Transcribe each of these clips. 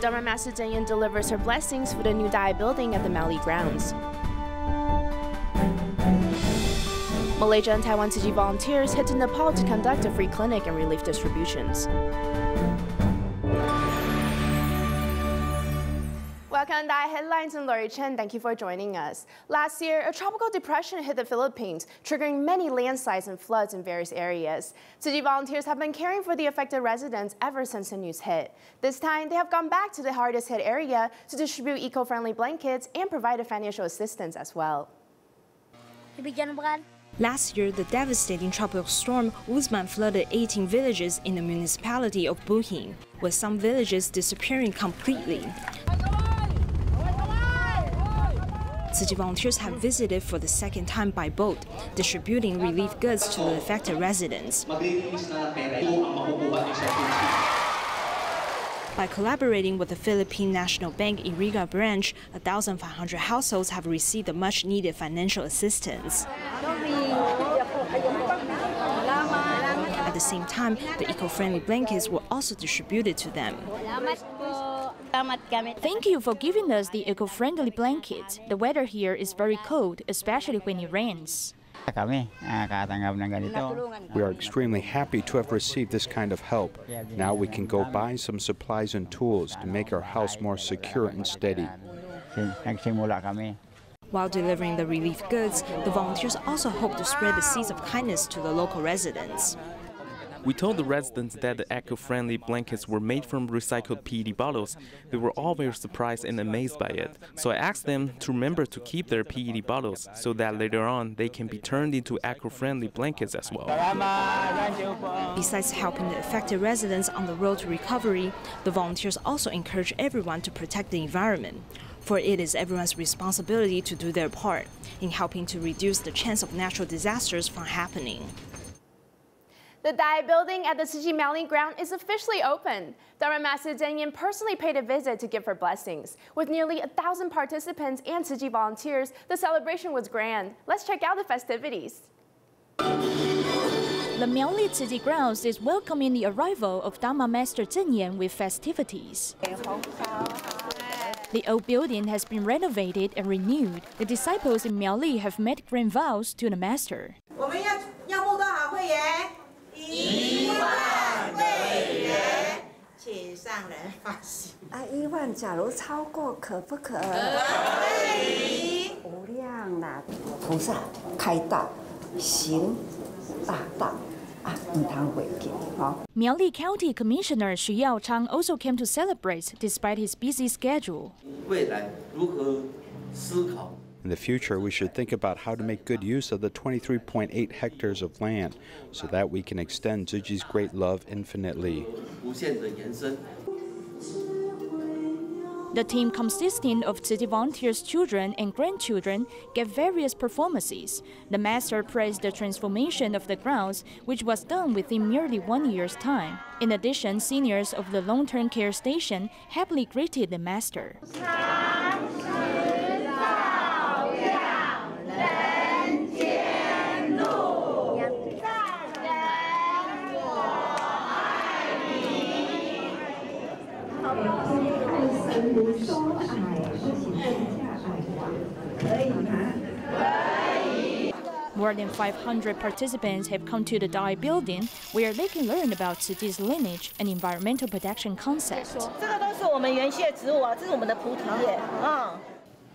Dharma Master Cheng Yen delivers her blessings for the new DaAi building at the Miaoli Grounds. Malaysia and Taiwan Tzu Chi volunteers head to Nepal to conduct a free clinic and relief distributions. Welcome to DaAi Headlines. I'm Lori Chen. Thank you for joining us. Last year, a tropical depression hit the Philippines, triggering many landslides and floods in various areas. Tzu Chi volunteers have been caring for the affected residents ever since the news hit. This time, they have gone back to the hardest hit area to distribute eco-friendly blankets and provide financial assistance as well. Last year, the devastating tropical storm Uzman flooded 18 villages in the municipality of Buhin, with some villages disappearing completely. Tzu Chi volunteers have visited for the second time by boat, distributing relief goods to the affected residents. By collaborating with the Philippine National Bank Iriga branch, 1,500 households have received the much-needed financial assistance. At the same time, the eco-friendly blankets were also distributed to them. Thank you for giving us the eco-friendly blankets. The weather here is very cold, especially when it rains. We are extremely happy to have received this kind of help. Now we can go buy some supplies and tools to make our house more secure and steady. While delivering the relief goods, the volunteers also hope to spread the seeds of kindness to the local residents. We told the residents that the eco-friendly blankets were made from recycled PET bottles. They were all very surprised and amazed by it. So I asked them to remember to keep their PET bottles so that later on they can be turned into eco-friendly blankets as well. Besides helping the affected residents on the road to recovery, the volunteers also encourage everyone to protect the environment, for it is everyone's responsibility to do their part in helping to reduce the chance of natural disasters from happening. The DaAi building at the Tzu Chi Miaoli Grounds is officially open. Dharma Master Cheng Yen personally paid a visit to give her blessings. With nearly 1,000 participants and Tzu Chi volunteers, the celebration was grand. Let's check out the festivities. The Miaoli Tzu Chi Grounds is welcoming the arrival of Dharma Master Cheng Yen with festivities. The old building has been renovated and renewed. The disciples in Miaoli have made grand vows to the Master. Miaoli County Commissioner Xu Yaochang also came to celebrate despite his busy schedule. In the future, we should think about how to make good use of the 23.8 hectares of land so that we can extend Tzu Chi's great love infinitely. The team consisting of Tzu Chi volunteers' children and grandchildren gave various performances. The master praised the transformation of the grounds, which was done within merely 1 year's time. In addition, seniors of the long-term care station happily greeted the master. More than 500 participants have come to the DaAi building, where they can learn about Tzu Chi's lineage and environmental protection concept.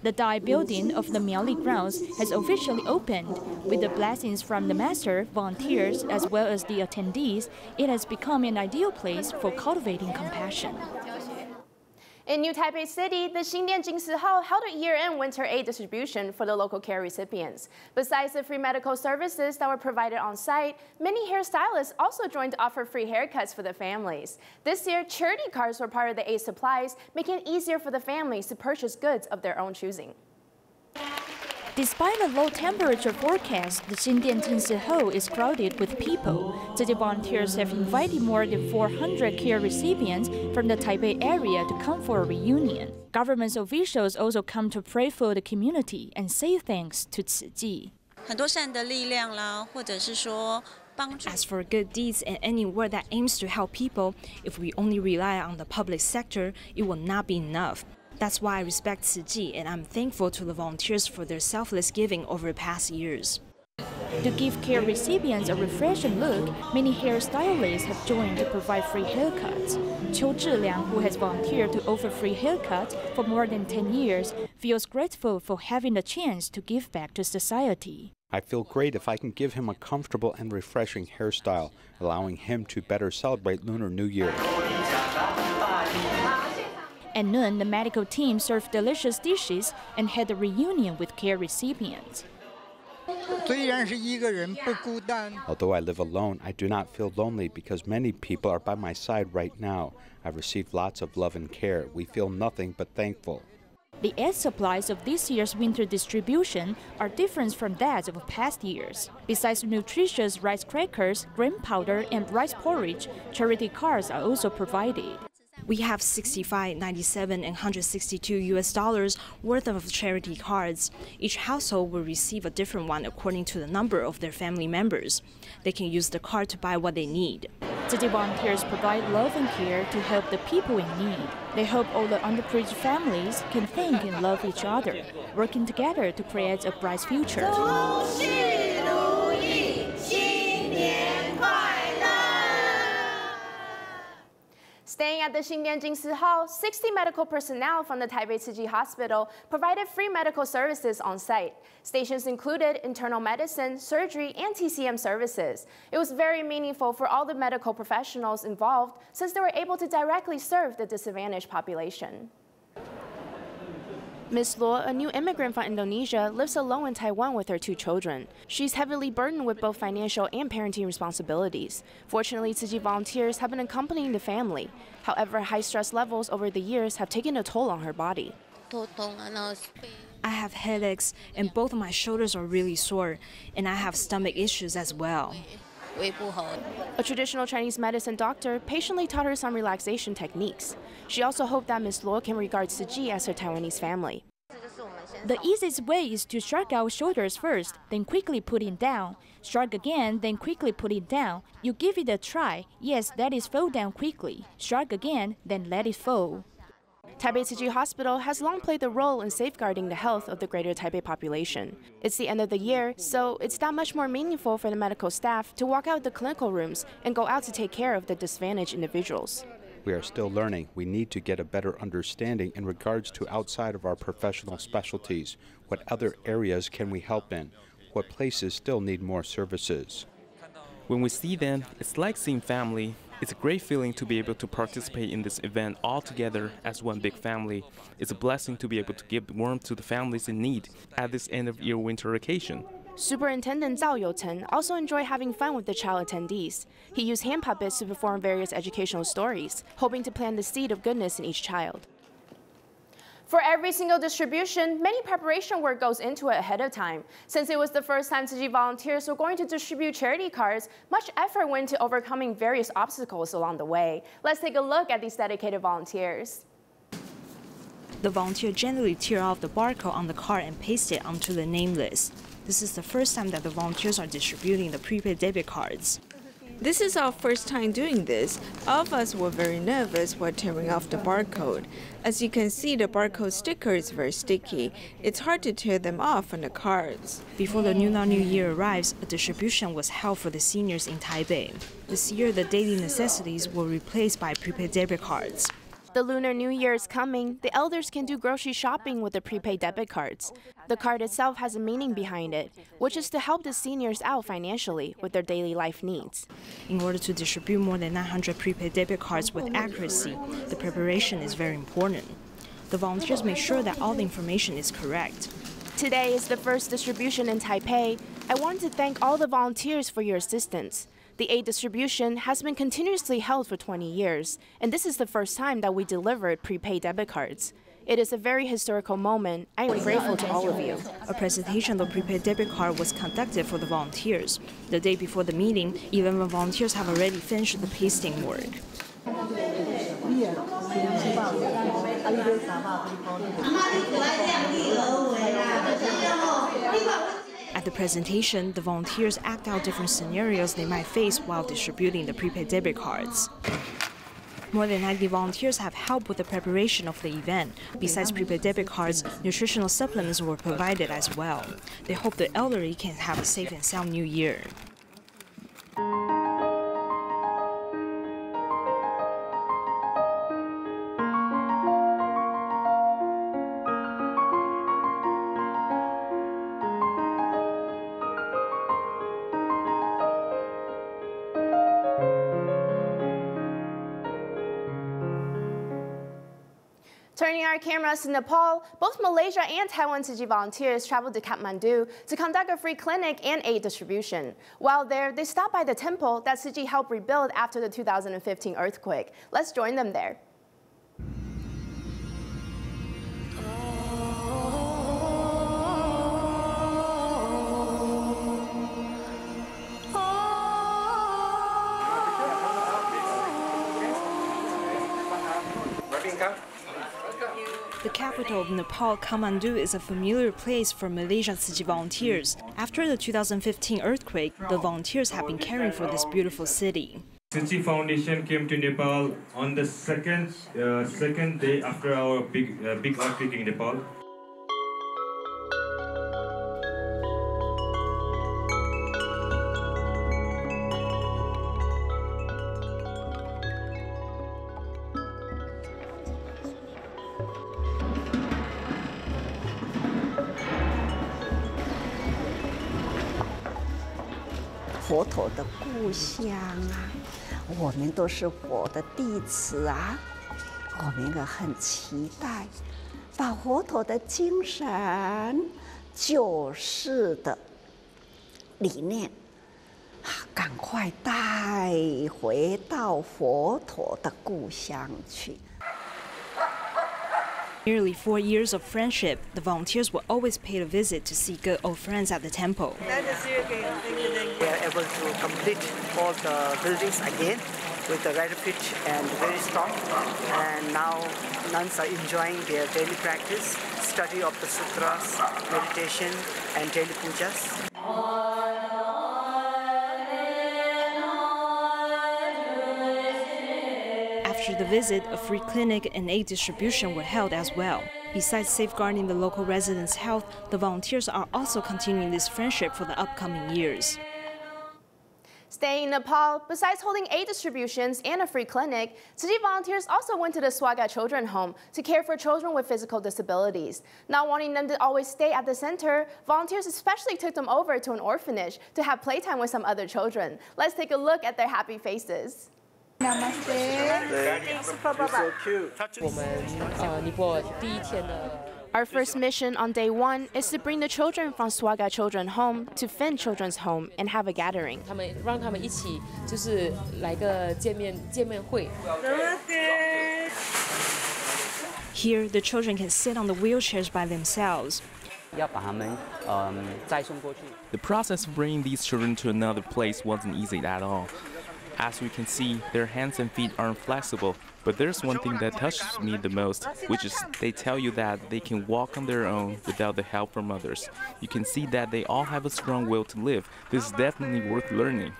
The DaAi building of the Miaoli Grounds has officially opened. With the blessings from the master, volunteers, as well as the attendees, it has become an ideal place for cultivating compassion. In New Taipei City, the Dongting held a year-end winter aid distribution for the local care recipients. Besides the free medical services that were provided on site, many hairstylists also joined to offer free haircuts for the families. This year, charity cards were part of the aid supplies, making it easier for the families to purchase goods of their own choosing. Despite a low temperature forecast, the Dongting Hall is crowded with people. Tzu Chi volunteers have invited more than 400 care recipients from the Taipei area to come for a reunion. Government officials also come to pray for the community and say thanks to Tzu Chi. 很多善的力量啦，或者是说 As for good deeds and any work that aims to help people, if we only rely on the public sector, it will not be enough. That's why I respect Tzu Chi, and I'm thankful to the volunteers for their selfless giving over the past years. To give care recipients a refreshing look, many hairstylists have joined to provide free haircuts. Qiu Zhiliang, who has volunteered to offer free haircuts for more than 10 years, feels grateful for having the chance to give back to society. I feel great if I can give him a comfortable and refreshing hairstyle, allowing him to better celebrate Lunar New Year. At noon, the medical team served delicious dishes and had a reunion with care recipients. Although I live alone, I do not feel lonely because many people are by my side right now. I've received lots of love and care. We feel nothing but thankful. The aid supplies of this year's winter distribution are different from that of past years. Besides nutritious rice crackers, grain powder, and rice porridge, charity cards are also provided. We have $65, $97, and $162 worth of charity cards. Each household will receive a different one according to the number of their family members. They can use the card to buy what they need. Tzu Chi volunteers provide love and care to help the people in need. They hope all the underprivileged families can thank and love each other, working together to create a bright future. Staying at the Xingdian Jingsi Hall, 60 medical personnel from the Taipei Tzu Chi Hospital provided free medical services on site. Stations included internal medicine, surgery, and TCM services. It was very meaningful for all the medical professionals involved since they were able to directly serve the disadvantaged population. Ms. Luo, a new immigrant from Indonesia, lives alone in Taiwan with her 2 children. She's heavily burdened with both financial and parenting responsibilities. Fortunately, Tzu Chi volunteers have been accompanying the family. However, high stress levels over the years have taken a toll on her body. I have headaches, and both of my shoulders are really sore, and I have stomach issues as well. A traditional Chinese medicine doctor patiently taught her some relaxation techniques. She also hoped that Ms. Luo can regard Tzu Chi as her Taiwanese family. The easiest way is to shrug our shoulders first, then quickly put it down. Shrug again, then quickly put it down. You give it a try. Yes, let it fall down quickly. Shrug again, then let it fall. Taipei Tzu Chi Hospital has long played a role in safeguarding the health of the greater Taipei population. It's the end of the year, so it's that much more meaningful for the medical staff to walk out the clinical rooms and go out to take care of the disadvantaged individuals. We are still learning. We need to get a better understanding in regards to outside of our professional specialties. What other areas can we help in? What places still need more services? When we see them, it's like seeing family. It's a great feeling to be able to participate in this event all together as one big family. It's a blessing to be able to give warmth to the families in need at this end-of-year winter vacation. Superintendent Zhao Youchen also enjoyed having fun with the child attendees. He used hand puppets to perform various educational stories, hoping to plant the seed of goodness in each child. For every single distribution, many preparation work goes into it ahead of time. Since it was the first time Tzu Chi volunteers were going to distribute charity cards, much effort went into overcoming various obstacles along the way. Let's take a look at these dedicated volunteers. The volunteer gently tear off the barcode on the card and paste it onto the name list. This is the first time that the volunteers are distributing the prepaid debit cards. This is our first time doing this. All of us were very nervous while tearing off the barcode. As you can see, the barcode sticker is very sticky. It's hard to tear them off on the cards. Before the Lunar New Year arrives, a distribution was held for the seniors in Taipei. This year, the daily necessities were replaced by prepaid debit cards. The Lunar New Year is coming. The elders can do grocery shopping with the prepaid debit cards. The card itself has a meaning behind it, which is to help the seniors out financially with their daily life needs. In order to distribute more than 900 prepaid debit cards with accuracy, the preparation is very important. The volunteers make sure that all the information is correct. Today is the first distribution in Taipei. I want to thank all the volunteers for your assistance. The aid distribution has been continuously held for 20 years, and this is the first time that we delivered prepaid debit cards. It is a very historical moment. I am grateful to all of you. A presentation of the prepaid debit card was conducted for the volunteers. The day before the meeting, 11 volunteers have already finished the pasting work. At the presentation, the volunteers act out different scenarios they might face while distributing the prepaid debit cards. More than 90 volunteers have helped with the preparation of the event. Besides prepaid debit cards, nutritional supplements were provided as well. They hope the elderly can have a safe and sound New Year. Turning our cameras to Nepal, both Malaysia and Taiwan Tzu volunteers traveled to Kathmandu to conduct a free clinic and aid distribution. While there, they stopped by the temple that Tzu helped rebuild after the 2015 earthquake. Let's join them there. The capital of Nepal, Kathmandu, is a familiar place for Malaysian Tzu volunteers. After the 2015 earthquake, the volunteers have been caring for this beautiful city. Tzu Foundation came to Nepal on the second day after our big earthquake in Nepal.佛陀的故乡啊，我们都是佛的弟子啊，我们也很期待把佛陀的精神、救世的理念赶快带回到佛陀的故乡去。Nearly 4 years of friendship, the volunteers will always pay a visit to see good old friends at the temple. We are able to complete all the buildings again with the retrofit and very strong. And now nuns are enjoying their daily practice, study of the sutras, meditation, and daily pujas. After the visit, a free clinic and aid distribution were held as well. Besides safeguarding the local residents' health, the volunteers are also continuing this friendship for the upcoming years. Staying in Nepal, besides holding aid distributions and a free clinic, Tzu volunteers also went to the Swaga Children's Home to care for children with physical disabilities. Not wanting them to always stay at the center, volunteers especially took them over to an orphanage to have playtime with some other children. Let's take a look at their happy faces. Namaste. So cute. Our first mission on day 1 is to bring the children from Swaga Children's Home to Finn Children's Home and have a gathering. Here, the children can sit on the wheelchairs by themselves. The process of bringing these children to another place wasn't easy at all. As we can see, their hands and feet aren't flexible, but there's one thing that touches me the most, which is they tell you that they can walk on their own without the help from others. You can see that they all have a strong will to live. This is definitely worth learning.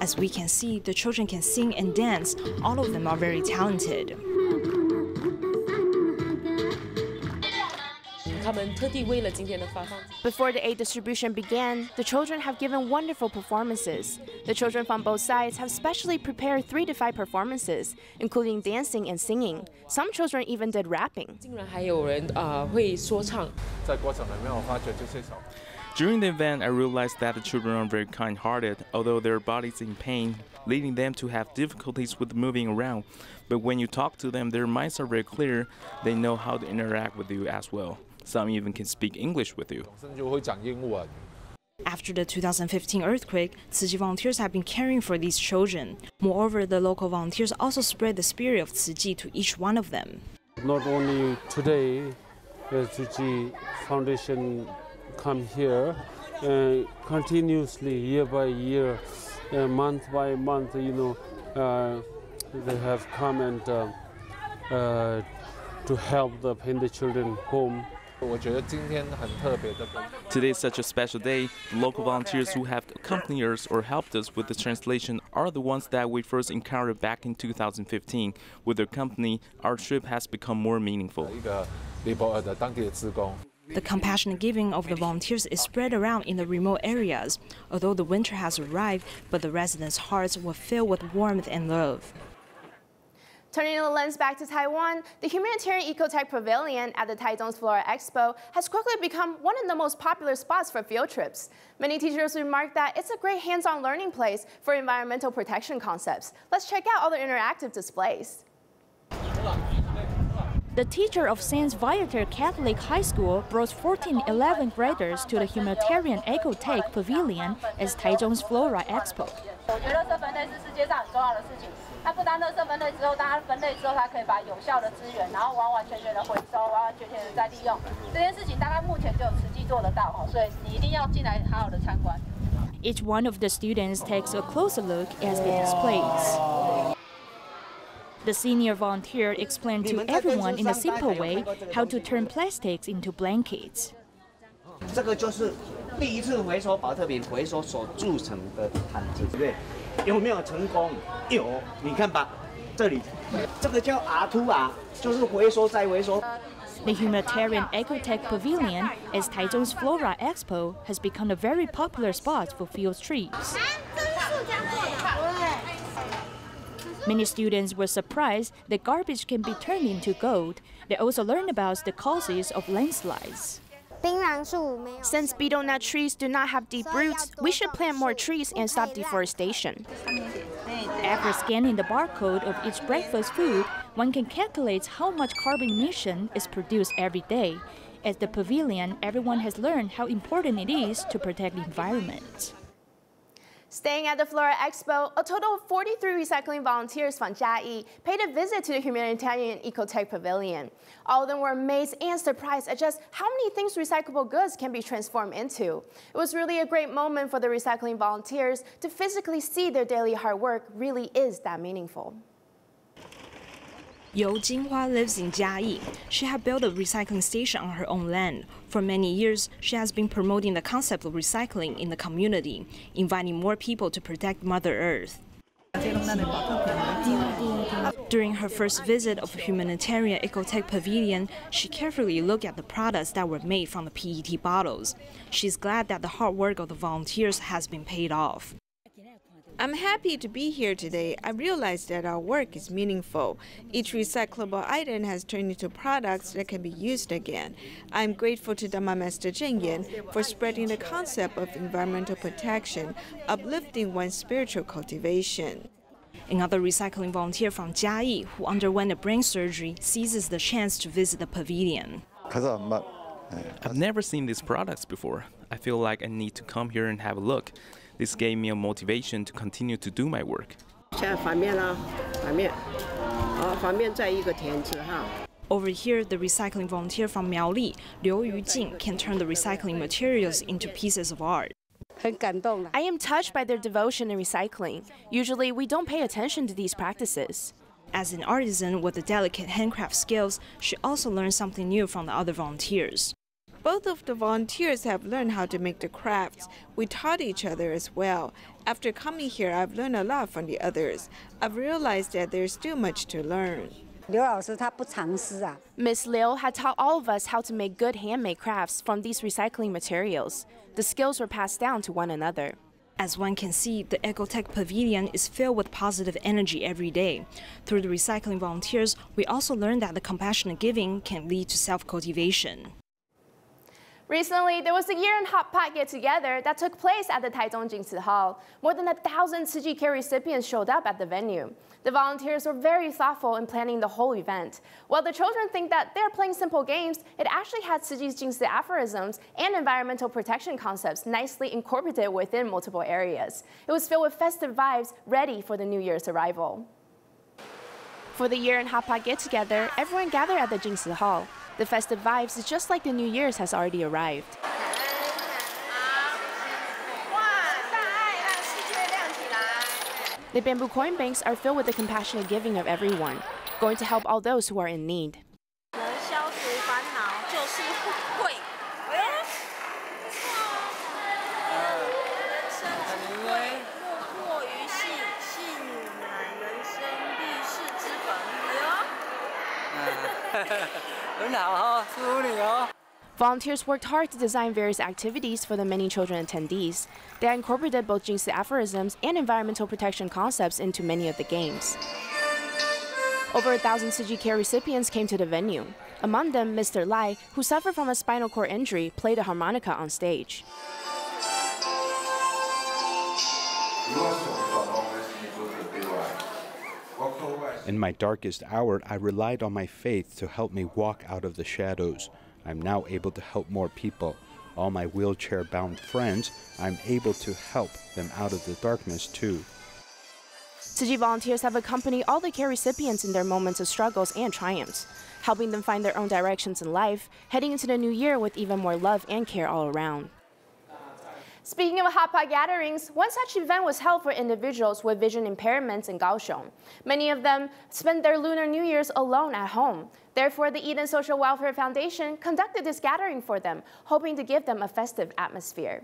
As we can see, the children can sing and dance. All of them are very talented. Before the aid distribution began, the children have given wonderful performances. The children from both sides have specially prepared 3 to 5 performances, including dancing and singing. Some children even did rapping. During the event, I realized that the children are very kind-hearted, although their bodies in pain, leading them to have difficulties with moving around. But when you talk to them, their minds are very clear. They know how to interact with you as well. Some even can speak English with you. After the 2015 earthquake, Tzu volunteers have been caring for these children. Moreover, the local volunteers also spread the spirit of Tzu to each one of them. Not only today, the Tzu Foundation come here continuously, year by year, month by month, they have come and to help the children home. Today is such a special day. The local volunteers who have accompanied us or helped us with the translation are the ones that we first encountered back in 2015. With their company, our trip has become more meaningful. The compassionate giving of the volunteers is spread around in the remote areas. Although the winter has arrived, but the residents' hearts were filled with warmth and love. Turning the lens back to Taiwan, the humanitarian ecotech pavilion at the Taichung's Flora Expo has quickly become one of the most popular spots for field trips. Many teachers remark that it's a great hands-on learning place for environmental protection concepts. Let's check out all the interactive displays. The teacher of St. Viator Catholic High School brought 14 11th graders to the humanitarian ecotech pavilion at Taichung's Flora Expo. Each one of the students takes a closer look at the displays. The senior volunteer explained to everyone in a simple way how to turn plastics into blankets. 这个就是第一次回收保特瓶回收所铸成的毯子，对不对？有没有成功？有，你看吧，这里，这个叫 R2R， 就是回收再回收。 The humanitarian ecotech pavilion at Taichung's Flora Expo has become a very popular spot for field trips. Many students were surprised that garbage can be turned into gold. They also learned about the causes of landslides. Since betel nut trees do not have deep roots, we should plant more trees and stop deforestation. After scanning the barcode of each breakfast food, one can calculate how much carbon emission is produced every day. At the pavilion, everyone has learned how important it is to protect the environment. Staying at the Flora Expo, a total of 43 recycling volunteers from Jiayi paid a visit to the humanitarian ecotech pavilion. All of them were amazed and surprised at just how many things recyclable goods can be transformed into. It was really a great moment for the recycling volunteers to physically see their daily hard work really is that meaningful. Miaoli Grounds lives in Jiayi. She had built a recycling station on her own land. For many years, she has been promoting the concept of recycling in the community, inviting more people to protect Mother Earth. During her first visit of the humanitarian ecotech pavilion, she carefully looked at the products that were made from the PET bottles. She's glad that the hard work of the volunteers has been paid off. I'm happy to be here today. I realized that our work is meaningful. Each recyclable item has turned into products that can be used again. I'm grateful to Dharma Master Cheng Yen for spreading the concept of environmental protection, uplifting one's spiritual cultivation. Another recycling volunteer from Jiayi, who underwent a brain surgery, seizes the chance to visit the pavilion. I've never seen these products before. I feel like I need to come here and have a look. This gave me a motivation to continue to do my work. Over here, the recycling volunteer from Miaoli, Liu Yujing, can turn the recycling materials into pieces of art. I am touched by their devotion in recycling. Usually, we don't pay attention to these practices. As an artisan with the delicate handcraft skills, she also learned something new from the other volunteers. Both of the volunteers have learned how to make the crafts. We taught each other as well. After coming here, I've learned a lot from the others. I've realized that there's still much to learn. Miss Liu had taught all of us how to make good handmade crafts from these recycling materials. The skills were passed down to one another. As one can see, the ecotech pavilion is filled with positive energy every day. Through the recycling volunteers, we also learned that the compassionate giving can lead to self-cultivation. Recently, there was a year-end hot pot get-together that took place at the Taichung Jingci Hall. More than 1,000 Tzu Chi Care recipients showed up at the venue. The volunteers were very thoughtful in planning the whole event. While the children think that they're playing simple games, it actually had Tzu Chi's Jingci aphorisms and environmental protection concepts nicely incorporated within multiple areas. It was filled with festive vibes, ready for the New Year's arrival. For the year-end hot pot get-together, everyone gathered at the Jingci Hall. The festive vibes is just like the New Year's has already arrived. The bamboo coin banks are filled with the compassionate giving of everyone. going to help all those who are in need. Volunteers worked hard to design various activities for the many children attendees. They incorporated both Jingsi aphorisms and environmental protection concepts into many of the games. Over 1,000 Tzu Chi Care recipients came to the venue. Among them, Mr. Lai, who suffered from a spinal cord injury, played a harmonica on stage. In my darkest hour, I relied on my faith to help me walk out of the shadows. I'm now able to help more people. All my wheelchair-bound friends, I'm able to help them out of the darkness too. Tzu Chi volunteers have accompanied all the care recipients in their moments of struggles and triumphs, helping them find their own directions in life, heading into the new year with even more love and care all around. Speaking of hot pot gatherings, one such event was held for individuals with vision impairments in Kaohsiung. Many of them spent their Lunar New Year's alone at home. Therefore, the Eden Social Welfare Foundation conducted this gathering for them, hoping to give them a festive atmosphere.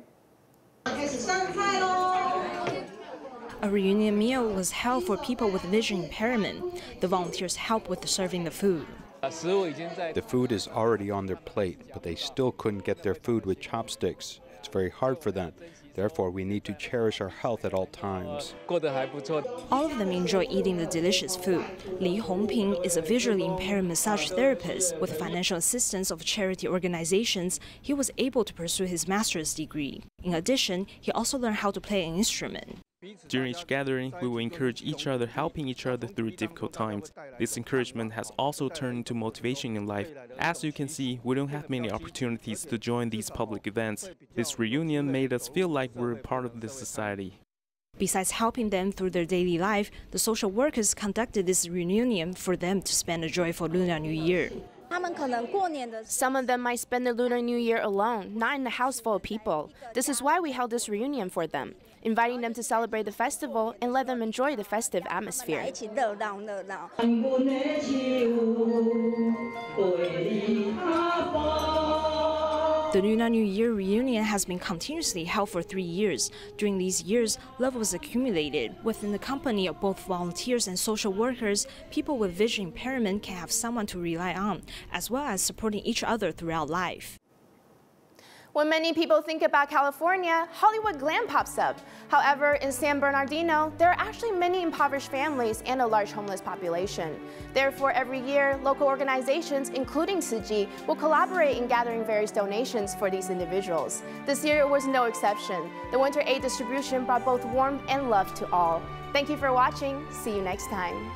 A reunion meal was held for people with vision impairment. The volunteers helped with serving the food. The food is already on their plate, but they still couldn't get their food with chopsticks. It's very hard for them. Therefore, we need to cherish our health at all times. All of them enjoy eating the delicious food. Li Hongping is a visually impaired massage therapist. With the financial assistance of charity organizations, he was able to pursue his master's degree. In addition, he also learned how to play an instrument. During each gathering, we will encourage each other, helping each other through difficult times. This encouragement has also turned into motivation in life. As you can see, we don't have many opportunities to join these public events. This reunion made us feel like we're a part of this society. Besides helping them through their daily life, the social workers conducted this reunion for them to spend a joyful Lunar New Year. Some of them might spend the Lunar New Year alone, not in a house full of people. This is why we held this reunion for them, inviting them to celebrate the festival and let them enjoy the festive atmosphere. The Lunar New Year reunion has been continuously held for 3 years. During these years, love was accumulated. Within the company of both volunteers and social workers, people with vision impairment can have someone to rely on, as well as supporting each other throughout life. When many people think about California, Hollywood glam pops up. However, in San Bernardino, there are actually many impoverished families and a large homeless population. Therefore, every year, local organizations, including Tzu Chi, will collaborate in gathering various donations for these individuals. This year was no exception. The winter aid distribution brought both warmth and love to all. Thank you for watching. See you next time.